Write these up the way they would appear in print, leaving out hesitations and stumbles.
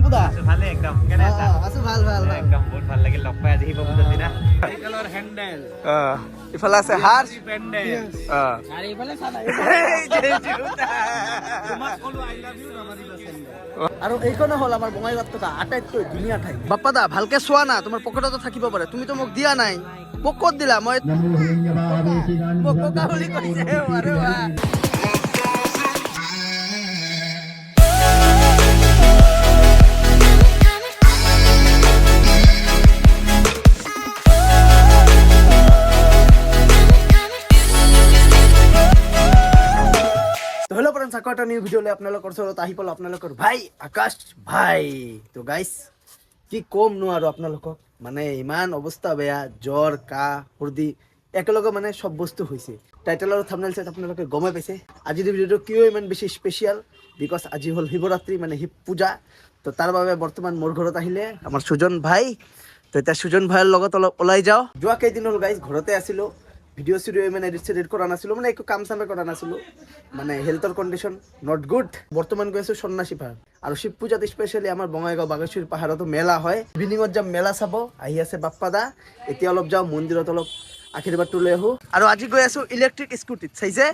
বাপুদা ভালে একদম কেনে আছা আছো ভাল ভাল একদম বহুত ভাল লাগিল লগ পাই আজি হিপ বুজালি না সাইকেলৰ হেন্ডেল ইফালে আছে হাৰ্স পেন্ডেল আৰু ইফালে চানা তোমাক কলো আই লাভ ইউ নামাৰিবা চেন্ডেল আৰু এইখনে হ'ল আমাৰ বঙাইগাঁৱত থকা আটাইতকৈ ধুনীয়া ঠাই বাপ্পাদা ভালকে চোৱা না তোমাৰ পকেটতো থাকিব পাৰে তুমিতো মোক দিয়া নাই মোক ক'ত দিলা মই মোক ককা বুলি কৈছে আৰে বাহ हेलो फ्रेंड्स আকৌ এটা নিউ ভিডিঅ'লৈ আপোনালোকৰ ওচৰত আহি পালো আপোনালোকৰ ভাই আকাশ ভাই তো গাইস কি কম নো আৰু আপোনালোকক মানে ইমান অৱস্থা বেয়া জ্বৰ কাহ সৰ্দি একেলগে মানে সব বস্তু হৈছে টাইটেল আৰু থাম্বনেল চাই আপোনালোকে গমে পাইছে আজিৰ ভিডিঅ'টো কিয় ইমান বেছি স্পেচিয়াল বিকজ আজি হ'ল শিৱৰাত্ৰি মানে শিৱ পূজা তো তাৰ বাবে বৰ্তমান মোৰ ঘৰত আহিলে আমাৰ সুজন ভাই তো এতিয়া সুজন ভাইৰ লগত অলপ ওলাই যাওঁ যোৱা কেইদিন হ'ল গাইস ঘৰতে আছিলোঁ ভিডিঅ' চিডিঅ' ইমান এডিট কৰা নাছিলোঁ মানে একো কাম চামে কৰা নাছিলোঁ মানে হেল্থৰ কণ্ডিশ্যন নট গুড বৰ্তমান গৈ আছোঁ সন্ন্যাসী পাহাৰ আৰু শিৱ পূজাত স্পেচিয়েলি আমাৰ বঙাইগাঁও বাগেশ্বৰী পাহাৰতো মেলা হয় ইভিনিঙত যাম মেলা চাব আহি আছে বাপ্পাদা এতিয়া অলপ যাওঁ মন্দিৰত অলপ আশীৰ্বাদটো লৈ আহোঁ আৰু আজি গৈ আছোঁ ইলেক্ট্ৰিক স্কুটিত চাইছে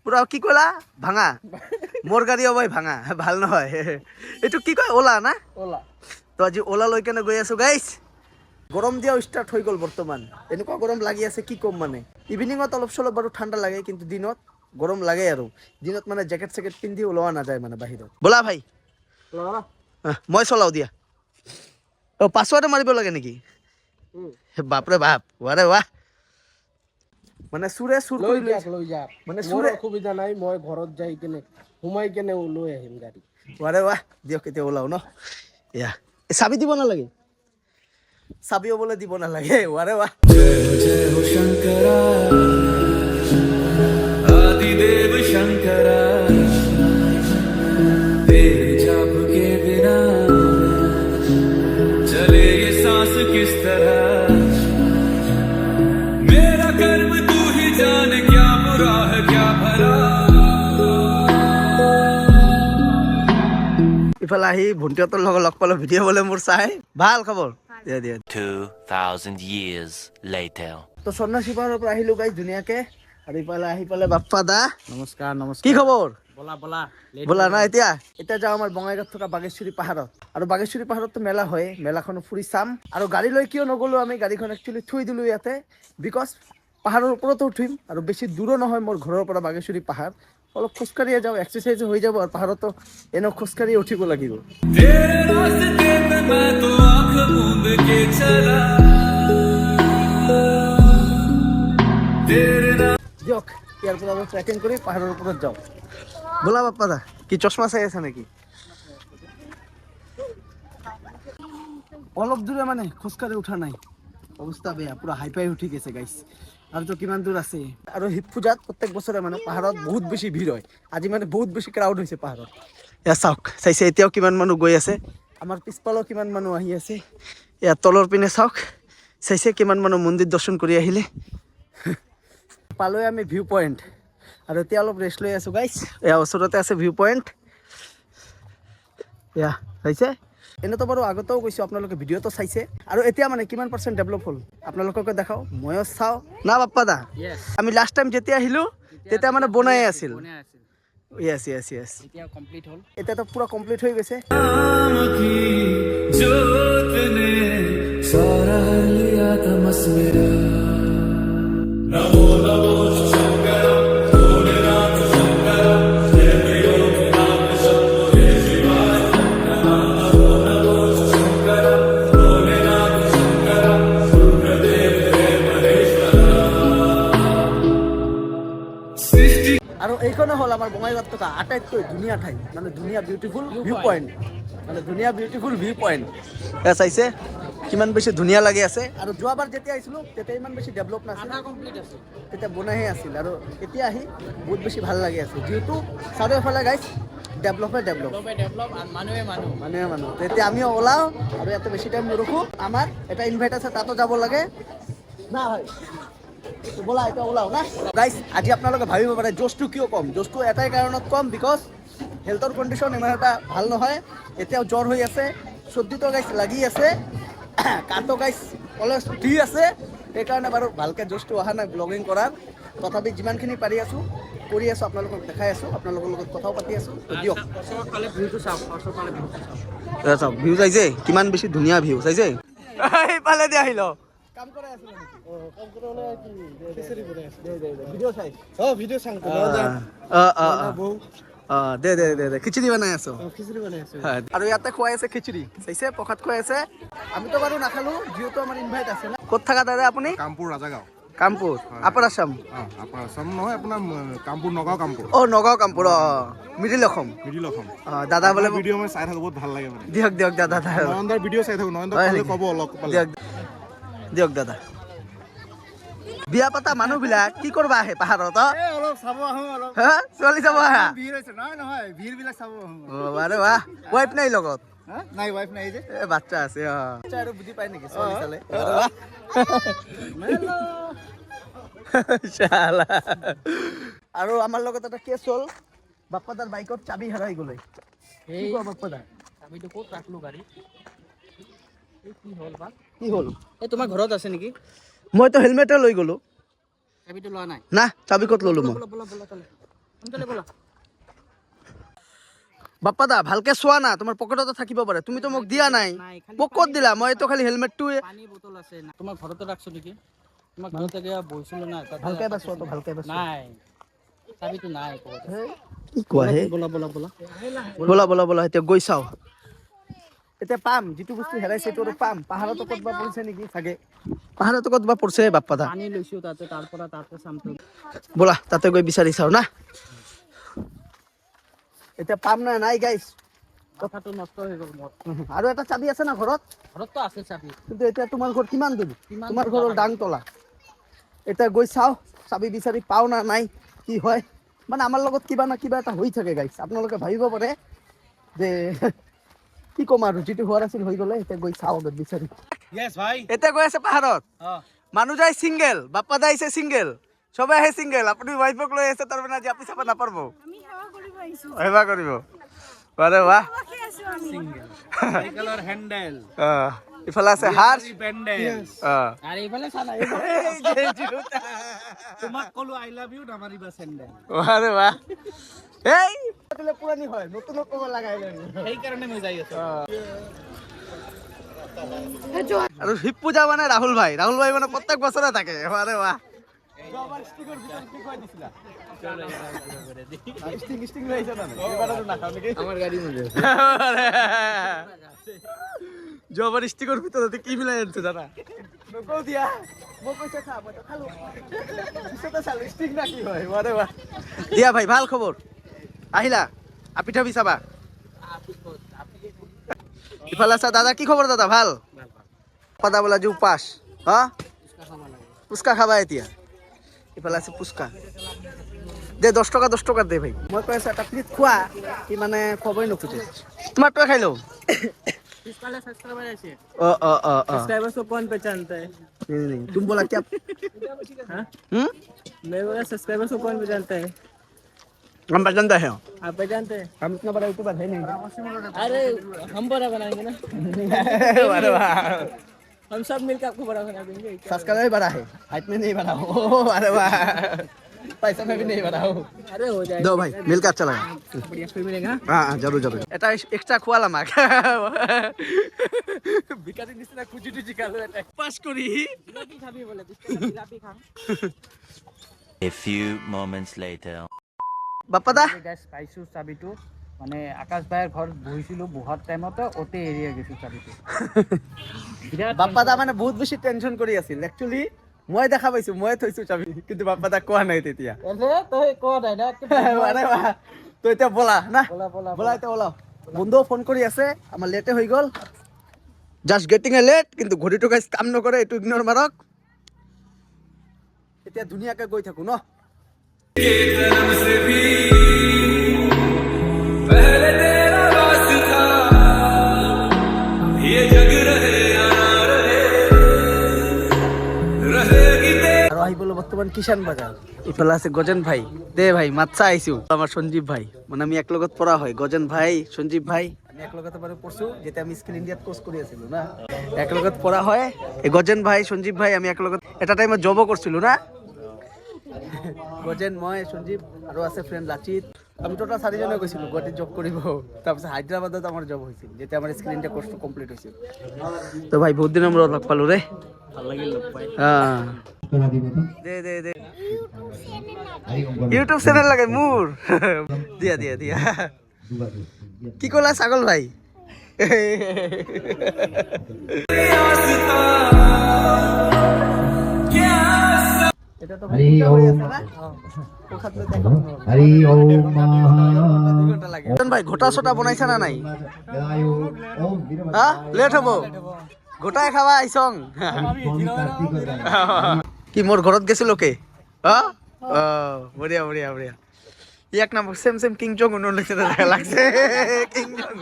পুৰা কি ক'লা ভাঙা মোৰ গাড়ী অবাই ভাঙা ভাল নহয় এইটো কি কয় অ'লা না ওলা তো আজি অ'লা লৈ কেনে গৈ আছোঁ গাইছ গৰম দিয়াও ষ্টাৰ্ট হৈ গ'ল বৰ্তমান এনেকুৱা গৰম লাগি আছে কি ক'ম মানে ইভিনিঙত অলপ চলপ বাৰু ঠাণ্ডা লাগে কিন্তু দিনত গৰম লাগে আৰু দিনত মানে জেকেট চেকেট পিন্ধি ওলোৱা নাযায় মানে বাহিৰত ব'লা ভাই মই চলাও দিয়া অ পাছৱাৰ্ডে মাৰিব লাগে নেকি বাপৰে বাপ ৱাৰে ৱাহ মানে চুৰে চুৰ কৰি লৈ যাক মানে মোৰ চুৰে অসুবিধা নাই মই ঘৰত যাই কেনে সোমাই কেনে লৈ আহিম গাড়ী ৱাৰে ৱাহ দিয়ক এতিয়া ওলাও ন এয়া চাবি দিব নালাগে চাবিও বোলে দিব নালাগে ৱাৰে ৱাহ आदिदेव शंकरा तेरे जाप के बिना चले ये सांस किस तरह मेरा कर्म तू ही जाने क्या बुरा है क्या भला ইফালে আহি ভণ্টিহঁতৰ লগত লগ পালোঁ ভিডিঅ' বোলে মোৰ চাই ভাল খবৰ দিয়া দিয়া 2,000 years later. তো সন্ন্যাসী পাহাৰৰ পৰা আহিলোঁ গাইছ ধুনীয়াকে আৰু ইফালে আহি পালে বাপ্পা দা নমস্কাৰ কি খবৰ বলা বলা ব'লা না এতিয়া যাওঁ আমাৰ বঙাইগাঁৱত থকা বাগেশ্বৰী পাহাৰত আৰু বাগেশ্বৰী পাহাৰততো মেলা হয় মেলাখন ফুৰি চাম আৰু গাড়ী লৈ কিয় নগ'লো আমি গাড়ীখন একচুৱেলি থৈ দিলোঁ ইয়াতে বিকজ পাহাৰৰ ওপৰতো উঠিম আৰু বেছি দূৰো নহয় মোৰ ঘৰৰ পৰা বাগেশ্বৰী পাহাৰ অলপ খোজকাঢ়িয়ে যাওঁ এক্সাৰচাইজ হৈ যাব আৰু পাহাৰতো এনেও খোজকাঢ়িয়ে উঠিব লাগিব तेरे रास्ते पे मैं तो आंख मूंद के चला तेरे দিয়ক ইয়াৰ পৰা আমি ট্ৰেকিং কৰি পাহাৰৰ ওপৰত যাওঁ ব'লা বাপ্পা দা কি চশমা চাই আছা নেকি অলপ দূৰে মানে খোজকাঢ়ি উঠা নাই অৱস্থা বেয়া পুৰা হাই পাই উঠি গৈছে গাইছ আৰু তো কিমান দূৰ আছে আৰু শিৱ পূজাত প্ৰত্যেক বছৰে মানে পাহাৰত বহুত বেছি ভিৰ হয় আজি মানে বহুত বেছি ক্ৰাউড হৈছে পাহাৰত এয়া চাওক চাইছে এতিয়াও কিমান মানুহ গৈ আছে আমাৰ পিছফালেও কিমান মানুহ আহি আছে এয়া তলৰ পিনে চাওক চাইছে কিমান মানুহ মন্দিৰ দৰ্শন কৰি আহিলে পালোৱে আমি ভিউ পইণ্ট আৰু এতিয়া অলপ ৰেষ্ট লৈ আছোঁ গাইছ এয়া ওচৰতে আছে ভিউ পইণ্ট এয়া চাইছে এনেতো বাৰু আগতেও কৈছোঁ আপোনালোকে ভিডিঅ'টো চাইছে আৰু এতিয়া মানে কিমান পাৰ্চেণ্ট ডেভেলপ হ'ল আপোনালোককে দেখাওঁ ময়ো চাওঁ না বাপ্পা দা আমি লাষ্ট টাইম যেতিয়া আহিলোঁ তেতিয়া মানে বনাই আছিল য়েছ য়েছ য়েছ এতিয়া কমপ্লিট হ'ল এতিয়াতো পুৰা কমপ্লিট হৈ গৈছে नाम की जोत ने सारा लिया तमस मेरा नमो नमो शंकर भोलेनाथ शंकर जय त्रिलोकनाथ शंभो जय शिवाय नमो नमो शंकर भोलेनाथ शंकर रुद्रदेव जय महेश्वर सृष्टि আৰু এইখনে হ'ল আমাৰ বঙাইগাঁৱত থকা আটাইতকৈ ধুনীয়া ঠাই মানে ধুনীয়া বিউটিফুল ভিউ পইণ্ট মানে ধুনীয়া বিউটিফুল ভিউ পইণ্ট এয়া চাইছে কিমান বেছি ধুনীয়া লাগি আছে আৰু যোৱাবাৰ যেতিয়া আহিছিলোঁ তেতিয়া ইমান বেছি ডেভেলপ নাছিল কমপ্লিট আছে তেতিয়া বনাইহে আছিল আৰু এতিয়া আহি বহুত বেছি ভাল লাগি আছে যিহেতু চাৰিওফালে গাইছ ডেভেলপে ডেভেলপ মানুহে মানুহ তেতিয়া আমিও ওলাওঁ আৰু ইয়াতে বেছি টাইম নৰখোঁ আমাৰ এটা ইনভাইট আছে তাতো যাব লাগে না হয় ব'লা এতিয়া ওলাও না গাইছ আজি আপোনালোকে ভাবিব পাৰে জোচটো কিয় কম জোচটো এটাই কাৰণত কম বিকজ হেল্থৰ কণ্ডিশ্যন ইমান এটা ভাল নহয়, এতিয়াও জ্বৰ হৈ আছে, চৰ্দিটো গাইছ লাগি আছে, কাঁহটো গাইছ অলপ উঠি আছে, সেইকাৰণে বাৰু ভালকৈ জোচটো অহা নাই ব্লগিং কৰাৰ। তথাপি যিমানখিনি পাৰি আছোঁ কৰি আছোঁ, আপোনালোকক দেখাই আছোঁ, আপোনালোকৰ লগত কথাও পাতি আছোঁ। দিয়ক চাওক ভিউ চাইছে, কিমান বেছি ধুনীয়া ভিউ চাইছে। এইফালে দি আহিল কাম কৰাই আছিলো নেকি? কাম কৰা মানে কি খিচিৰি বনাই আছে। ভিডিঅ' চাই ভিডিঅ' চাং দে খিচিৰি বনাই আছো। খিচিৰি বনাই আছে। আৰু ইয়াতে খুৱাই আছে খিচিৰি চাইছে, প্ৰসাদ খুৱাই আছে। আমিতো বাৰু নাখালো, যিহেতু আমাৰ ইনভাইট আছে না। ক'ত থাকা দাদা আপুনি? কামপুৰ ৰাজাগাঁও। কামপুৰ আপাৰ আছাম? আপাৰ আছাম নহয়, আপোনাৰ কামপুৰ নগাঁও কামপুৰ। নগাঁও কামপুৰ, মিডিল অসম। মিডিল অসম। দাদা বোলে ভিডিঅ' মই চাই থাকো, বহুত ভাল লাগে মানে। দিয়ক দাদা। নয়নদাৰ ভিডিঅ' চাই থাকো, নয়নদাক ক'ব অলপ পালে। দিয়ক দাদা। বিয়া পতা মানুহবিলাক কি কৰবা আহে পাহাৰত? অলপ চাব আহোঁ অলপ। হা ছোৱালী চাব আহা? ভিৰ হৈছে নহয় ভিৰ বিলাক চাব আহোঁ। আৰে বাহ, ৱাইফ নাই লগত? নাই ৱাইফ নাই যে। বাচ্চা আছে আৰু বুজি পাই নেকি ছোৱালী চালে? আৰু আমাৰ লগত এটা কেছ হ'ল, বাপ্পাদাৰ বাইকত চাবি হেৰাই গ'লে। কি কোৱা বাপ্পাদা? চাবিটো ক'ত ৰাখলো গাড়ী? কি হ'ল? এই তোমাৰ ঘৰত আছে নেকি? মইতো হেলমেটে লৈ গ'লো। চাবিটো লোৱা নাই? না চাবি ক'ত ল'লো মই? সোনকালে ব'লা। বাপ্পাদা ভালকে চোৱা না, তোমাৰ পকেটতে থাকিব পাৰে, তুমিতো মোক দিয়া নাই। মোক ক'ত দিলা? মইতো খালি হেলমেটটোৱে। পানী বটল আছে না। তোমাৰ ঘৰতে ৰাখছো নেকি? তোমাক ঘৰতে গিয়া বহিছিলো না। ভালকে এবাৰ চোৱা তো, ভালকে এবাৰ চোৱা। নাই চাবিটো নাই ক'ত? কি কোৱা হে? বলা এতিয়া গৈ চাওঁ। এতিয়া পাম, যিটো বস্তু হেৰাইছে সেইটো আৰু পাম। পাহাৰতো ক'তবা পৰিছে নেকি চাগে, পাহাৰতো ক'তবা পৰিছে বাপ্পাদা। পানী লৈছো তাতে, তাতে চামটো। ব'লা তাতে গৈ বিচাৰি চাওঁ না। এতিয়া পাম না নাই গাইছ? কথাটো নষ্ট হৈ গ'ল মোৰ। আৰু এটা চাবি আছে না ঘৰত? ঘৰততো আছে চাবি। কিন্তু এতিয়া তোমাৰ ঘৰ কিমান দূৰ? তোমাৰ ঘৰৰ ডাংতলা। এতিয়া গৈ চাওঁ, চাবি বিচাৰি পাওঁ না নাই, কি হয়। মানে আমাৰ লগত কিবা না কিবা এটা হৈ থাকে গাইছ। আপোনালোকে ভাবিব পাৰে যে কি ক'ম আৰু, যিটো হোৱাৰ আছিল হৈ গ'লে। এতিয়া গৈ চাওঁ বিচাৰি। এতিয়া গৈ আছে পাহাৰত, মানুহ যায় চিংগেল, বাপ্পা যাইছে চিংগেল, চবে আহে চিংগেল। আপুনি ৱাইফক লৈ আছে, তাৰ মানে আজি আপি চাব নাপাৰব। সেৱা কৰিব। আৰে বাহ, চাইকেলৰ হেণ্ডেল। ইফালে আছে হাৰ্চ, আৰু এইফালে চালা, তোমাক ক'লো আই লাভ ইউ, নামাৰিবা চেণ্ডেল। আৰে বাহ, এই পুৰণি হয়, নতুনক ক'ব লাগাই সেইকাৰণে মই যাই আছো। আৰু শিৱ পূজা মানে ৰাহুল ভাই মানে প্ৰত্যেক বছৰে থাকে। আৰে বাহ, আমাৰ গাড়ী মজা। যোৱাবাৰ ষ্টিকৰ ভিতৰতে কি মিলাই আনিছে জানা? নকওঁ দিয়া, মই কৈছে খা, মই খালো। পিছতে চালো ষ্টিক না কি হয়। আৰে বাহ, দিয়া ভাই, ভাল খবৰ। আহিলা আপি থাবি চাবা। ইফালে আছা দাদা, কি খবৰ দাদা? ভাল। পাদা বোলা যে উপাস, হা পুচকা খাবা এতিয়া। ইফালে আছে পুচকা, দে 10 টকা দে ভাই। মই কৈ আছো এটা প্লেট খোৱা, কি মানে খবই নোখোজে। তোমাৰটোৱে খাই লওঁ। पिछले सब्सक्राइबर ऐसे ओ सब्सक्राइबर्स को कौन पहचानता है? नहीं तुम बोला क्या? मैं बोला सब्सक्राइबर्स को कौन पहचानता है? हम पहचानते हैं। आप पहचानते हैं? हम इतना बड़ा यूट्यूबर है नहीं। अरे हम बड़ा बनाएंगे ना। अरे वाह, हम सब मिलकर आपको बड़ा बना देंगे। सब्सक्राइबर बड़ा है, हाइट में नहीं बड़ा हो। अरे वाह, पैसा में भी नहीं बड़ा हो। अरे हो जाएगा। दो भाई मिलकर अच्छा लगा। बढ़िया फिर मिलेगा। हाँ जरूर এটা এক্সট্রা খোয়ালাম আমাক। ভিখারি নিচিনা খুঁজি টুজি খালো এটা পাস করি। जिलापी खाबी बोले, जिलापी खा। A few moments later. Bappa দা গাইস পাইছো চাবিটো, মানে আকাশ ভাইৰ ঘৰত বহিছিলো, বহাৰ টাইমতে ওতে এৰিয়া গৈছো চাবিটো। বাপ্পা দা মানে বহুত বেছি টেনশন কৰি আছিল। একচুয়ালি মই দেখা পাইছো, মই থৈছো চাবি, কিন্তু বাপ্পা দা কোৱা নাই তেতিয়া। এনে তই কোৱা নাই না। আরে বাহ, তো এতিয়া বলা না, বলা বলা এতিয়া ওলাও। বন্ধুও ফোন কৰি আছে, আমাৰ লেটে হৈ গ'ল, জাষ্ট গেটিং এ লেট। কিন্তু ঘড়ীটো গাইছ কাম নকৰে, এইটো ইগনোৰ মাৰক। এতিয়া ধুনীয়াকে গৈ থাকো ন। पहले तेरा रास था, ये जग रहे या ना रहे, रहेगी আৰু আহিব ল'ব বর্তমান কিষান বাজার। ইফালে আছে গজেন ভাই, দে ভাই মাচ্ছা আইছু। আমার সঞ্জীব ভাই, মানে আমি এক লগত পড়া হয়। গজেন ভাই, সঞ্জীব ভাই, আমি এক লগত মানে পড়ছু, যেটা আমি স্কিল ইন্ডিয়াত কোর্স কৰি আছিলো না, এক লগত পড়া হয়। এই গজেন ভাই, সঞ্জীব ভাই, আমি এক লগত এটা টাইমত জবও করছিল না। গজেন, মই, সঞ্জীব আৰু আছে ফ্ৰেণ্ড লাচিত। আমি টোটাল 4 জনে গৈছিলো গুৱাহাটীত জব কৰিব। তাৰপিছত হায়দৰাবাদত আমাৰ জব হৈছিল, যেতিয়া আমাৰ স্কিল ইণ্ডিয়া কোৰ্সটো কমপ্লিট হৈছিল। তো ভাই বহুত দিনৰ মূৰত লগ পালো ৰে, ভাল লাগিল লগ পাই। দে দে দে ইউটিউব চেনেল লাগে মোৰ। দিয়া দিয়া দিয়া। কি ক'লা ছাগল ভাই? এটা তো ভাই ভাই ঘোটা চটা বনাইছা না নাই? লেট হব, গোটাই খাবা আইছং। কি মোর ঘরত গেছিল কে? বঢ়িয়া বঢ়িয়া বঢ়িয়া। এক নাম্বার সেম সেম কিং জং উন লাগছে। কিং জং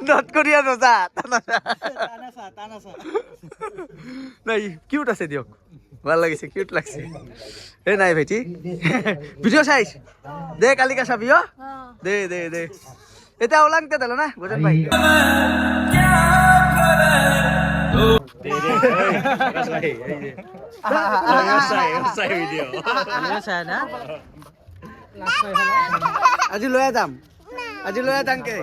নট কোরিয়া রোজা নাই, কিউট আছে দিয়ক, ভাল লাগিছে, কিউট লাগছে। এ নাই ভাইটি ভিডিও চাইছ দে, কালিকা চাবি। দে দে দে, এটা ওলাংতে দিল না গজেন ভাই। আজি লৈ যাম, আজি লৈ যাম কে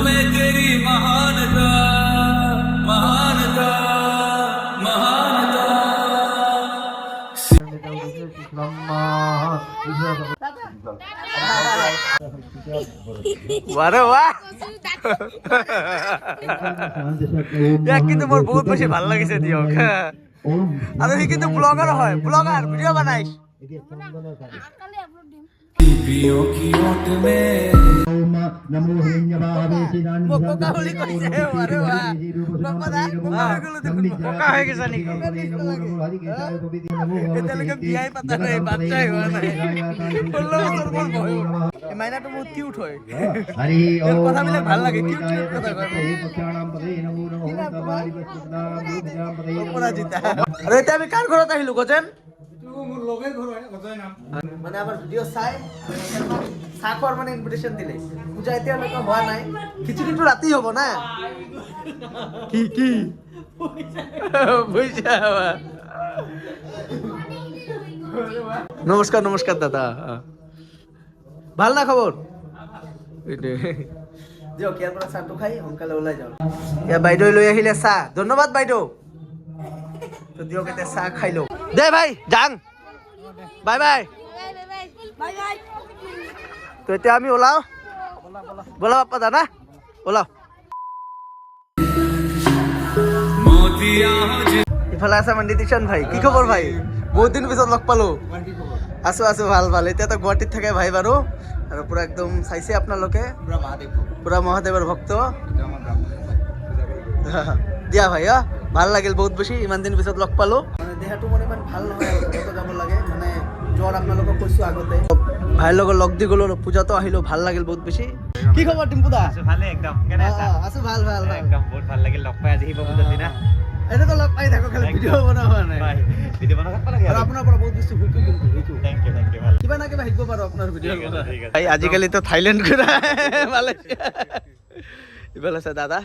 में तेरी महानता महानता महानता বারে বাহ। ইয়াক কিন্তু মোৰ বহুত বেছি ভাল লাগিছে দিয়ক। আৰু সি কিন্তু ব্লগাৰ হয়, ব্লগাৰ ভিডিঅ' বনাইছ। पियों की ओट में বোকা বুলি কৈছে। বারে বাহ, বোকা দা, বোকা হৈ গ'লো দেখোন। বোকা হৈ গৈছে নেকি? এতিয়ালৈকে বিয়াই পাতা নাই, বাচ্চাই হোৱা নাই। 16 বছৰ মান বয়স। এই মাইনাটো বহুত কিউট হয়, ইয়াৰ কথাবিলাক ভাল লাগে, কিউট কিউট কথা কয়। অপৰাজিতা। আৰু এতিয়া আমি কাৰ ঘৰত আহিলো গজেন? মানে আমাৰ ভিডিঅ' চাই চাহ খোৱাৰ মানে ইনভিটেশ্যন দিলে। পূজা এতিয়ালৈকে হোৱা নাই, খিচিৰিটো ৰাতি হ'ব না। কি কি পইচা? নমস্কাৰ নমস্কাৰ দাদা, ভাল না খবৰ? দিয়ক ইয়াৰ পৰা চাহটো খাই সোনকালে ওলাই যাওঁ। ইয়াৰ বাইদেউ লৈ আহিলে চাহ, ধন্যবাদ বাইদেউ। তো দিয়ক এতিয়া চাহ খাই লওঁ দে ভাই, যাং, বাই বাই। তো এতিয়া আমি ওলাও, বলা বাপ্পা দাদা ওলাও। ইফালে আছে আমাৰ নিতিশন ভাই, কি খবৰ ভাই? বহুত দিন পিছত লগ পালো। আছো আছো, ভাল ভাল। এতিয়া তো গুৱাহাটীত থাকে ভাই বাৰু, আৰু পুৰা একদম চাইছে আপোনালোকে, পুৰা মহাদেৱৰ ভক্ত। দিয়া ভাই, ভাল লাগিল বহুত বেছি, ইমান দিন পিছত লগ পালো। মানে দেহাটো মানে ইমান ভাল নহয়, যাব লাগে, মানে জ্বৰ আপোনালোকক কৈছো আগতে। ভাইৰ লগত লগ দি গলো, পূজাতো আহিলো, ভাল লাগিল বহুত বেছি। কি খবৰ টিম্পু দা? আছো ভালে একদম, কেনে আছা? আছো ভাল ভাল ভাল। একদম বহুত ভাল লাগিল লগ পাই, আজি শিৱ পূজাৰ দিনা। এনেতো লগ পাই থাকো, খালি ভিডিঅ' বনোৱা হোৱা নাই। ভিডিঅ' বনাব লাগে আৰু আপোনাৰ পৰা বহুত বেছি শিকো কিন্তু, থেংক ইউ ভাল। কিবা না কিবা শিকিব পাৰো আপোনাৰ ভিডিঅ' ঠিক আছে। ভাই। আজিকালি তো থাইলেণ্ড ঘূৰা, মালয়েছিয়া। ইফালে আছে দাদা।